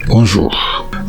Bonjour.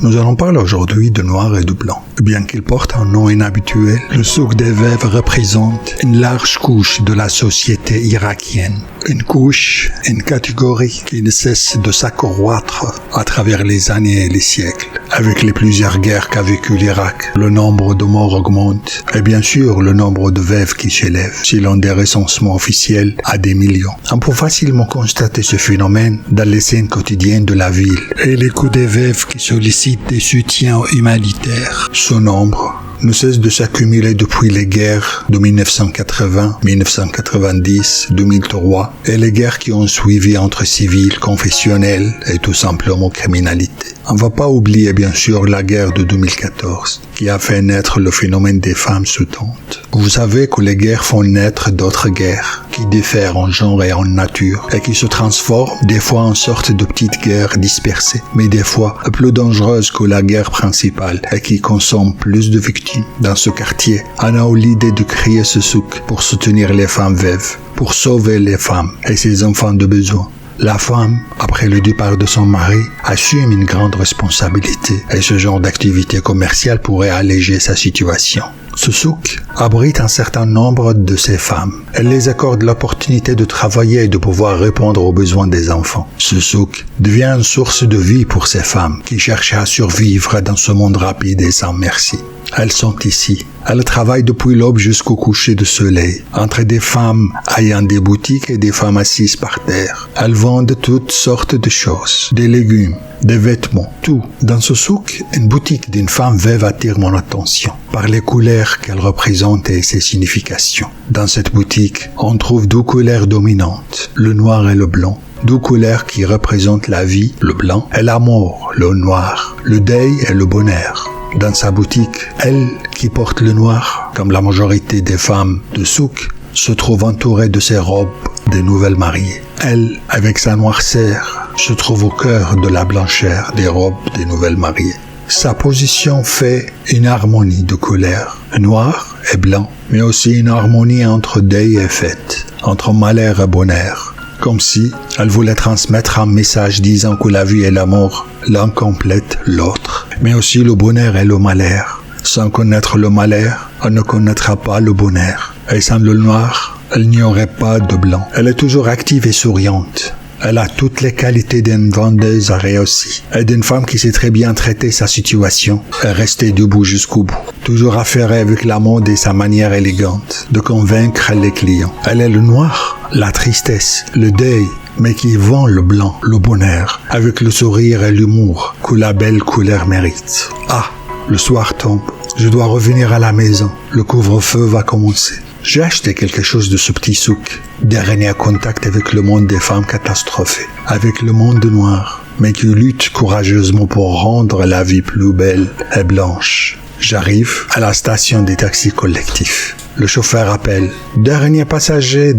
Nous allons parler aujourd'hui de noir et de blanc. Bien qu'il porte un nom inhabituel, le souk des veuves représente une large couche de la société irakienne. Une catégorie qui ne cesse de s'accroître à travers les années et les siècles. Avec les plusieurs guerres qu'a vécu l'Irak, le nombre de morts augmente et bien sûr le nombre de veuves qui s'élève, selon des recensements officiels, à des millions. On peut facilement constater ce phénomène dans les scènes quotidiennes de la ville et les coups des veuves qui sollicitent des soutiens humanitaires. Ce nombre ne cesse de s'accumuler depuis les guerres de 1980, 1990, 2003 et les guerres qui ont suivi entre civils, confessionnels et tout simplement criminalité. On ne va pas oublier bien sûr la guerre de 2014 qui a fait naître le phénomène des femmes sous-tentes. Vous savez que les guerres font naître d'autres guerres qui diffèrent en genre et en nature et qui se transforment des fois en sorte de petites guerres dispersées, mais des fois plus dangereuses que la guerre principale et qui consomment plus de victimes. Dans ce quartier, on a eu l'idée de créer ce souk pour soutenir les femmes veuves, pour sauver les femmes et ses enfants de besoin. La femme, après le départ de son mari, assume une grande responsabilité et ce genre d'activité commerciale pourrait alléger sa situation. Ce souk abrite un certain nombre de ces femmes. Elle les accorde l'opportunité de travailler et de pouvoir répondre aux besoins des enfants. Ce souk devient une source de vie pour ces femmes qui cherchent à survivre dans ce monde rapide et sans merci. Elles sont ici. Elles travaillent depuis l'aube jusqu'au coucher de soleil, entre des femmes ayant des boutiques et des femmes assises par terre. Elles vendent toutes sortes de choses, des légumes, des vêtements, tout. Dans ce souk, une boutique d'une femme veuve attire mon attention, par les couleurs qu'elle représente et ses significations. Dans cette boutique, on trouve deux couleurs dominantes, le noir et le blanc. Deux couleurs qui représentent la vie, le blanc, et l'amour, le noir, le deuil et le bonheur. Dans sa boutique, elle qui porte le noir, comme la majorité des femmes de souk, se trouve entourée de ses robes des nouvelles mariées. Elle, avec sa noirceur, se trouve au cœur de la blancheur des robes des nouvelles mariées. Sa position fait une harmonie de couleurs, noir et blanc, mais aussi une harmonie entre deuil et fête, entre malheur et bonheur. Comme si elle voulait transmettre un message disant que la vie et l'amour, l'un complète l'autre, mais aussi le bonheur et le malheur. Sans connaître le malheur, on ne connaîtra pas le bonheur. Et sans le noir, il n'y aurait pas de blanc. Elle est toujours active et souriante. Elle a toutes les qualités d'une vendeuse réussie et d'une femme qui sait très bien traiter sa situation et rester debout jusqu'au bout. Toujours affairée avec la mode et sa manière élégante de convaincre les clients. Elle est le noir, la tristesse, le deuil, mais qui vend le blanc, le bonheur, avec le sourire et l'humour que la belle couleur mérite. Ah, le soir tombe. Je dois revenir à la maison. Le couvre-feu va commencer. J'ai acheté quelque chose de ce petit souk, dernier contact avec le monde des femmes catastrophées, avec le monde noir, mais qui lutte courageusement pour rendre la vie plus belle et blanche. J'arrive à la station des taxis collectifs. Le chauffeur appelle « Dernier passager !»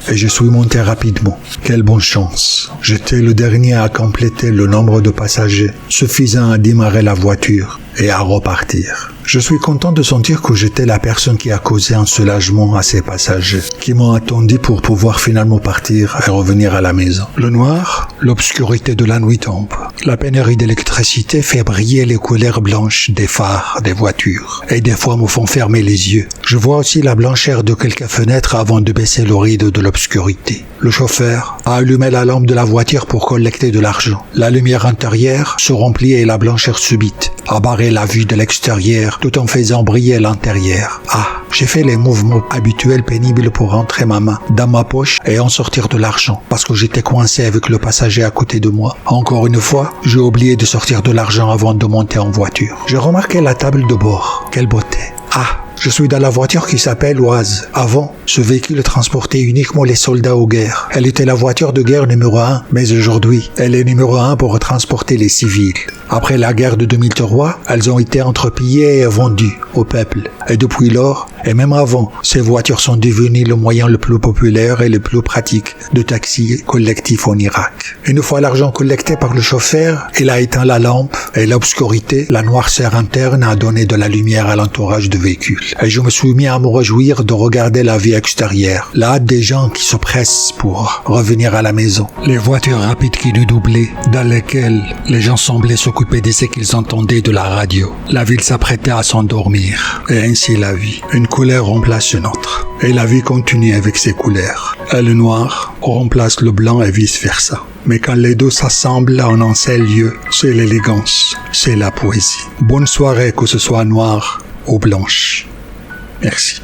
et je suis monté rapidement. Quelle bonne chance! J'étais le dernier à compléter le nombre de passagers, suffisant à démarrer la voiture et à repartir. Je suis content de sentir que j'étais la personne qui a causé un soulagement à ces passagers, qui m'ont attendu pour pouvoir finalement partir et revenir à la maison. Le noir, l'obscurité de la nuit tombe. La pénurie d'électricité fait briller les couleurs blanches des phares des voitures et des fois me font fermer les yeux. Je vois aussi la blancheur de quelques fenêtres avant de baisser le rideau de l'obscurité. Le chauffeur a allumé la lampe de la voiture pour collecter de l'argent. La lumière intérieure se remplit et la blancheur subite a barré la vue de l'extérieur tout en faisant briller l'intérieur. Ah, j'ai fait les mouvements habituels pénibles pour rentrer ma main dans ma poche et en sortir de l'argent parce que j'étais coincé avec le passager à côté de moi. Encore une fois, j'ai oublié de sortir de l'argent avant de monter en voiture. J'ai remarqué la table de bord. Quelle beauté. Ah, je suis dans la voiture qui s'appelle Oise. Avant, ce véhicule transportait uniquement les soldats aux guerres. Elle était la voiture de guerre numéro 1, mais aujourd'hui, elle est numéro 1 pour transporter les civils. Après la guerre de 2003, elles ont été entrepillées et vendues au peuple. Et depuis lors, Et même avant, ces voitures sont devenues le moyen le plus populaire et le plus pratique de taxi collectif en Irak. Une fois l'argent collecté par le chauffeur, il a éteint la lampe et l'obscurité, la noirceur interne a donné de la lumière à l'entourage du véhicule. Et je me suis mis à me réjouir de regarder la vie extérieure, la hâte des gens qui se pressent pour revenir à la maison, les voitures rapides qui nous doublaient, dans lesquelles les gens semblaient s'occuper de ce qu'ils entendaient de la radio. La ville s'apprêtait à s'endormir, et ainsi la vie. Une couleur remplace une autre, et la vie continue avec ses couleurs. Et le noir remplace le blanc et vice-versa. Mais quand les deux s'assemblent en un seul lieu, c'est l'élégance, c'est la poésie. Bonne soirée, que ce soit noir ou blanche. Merci.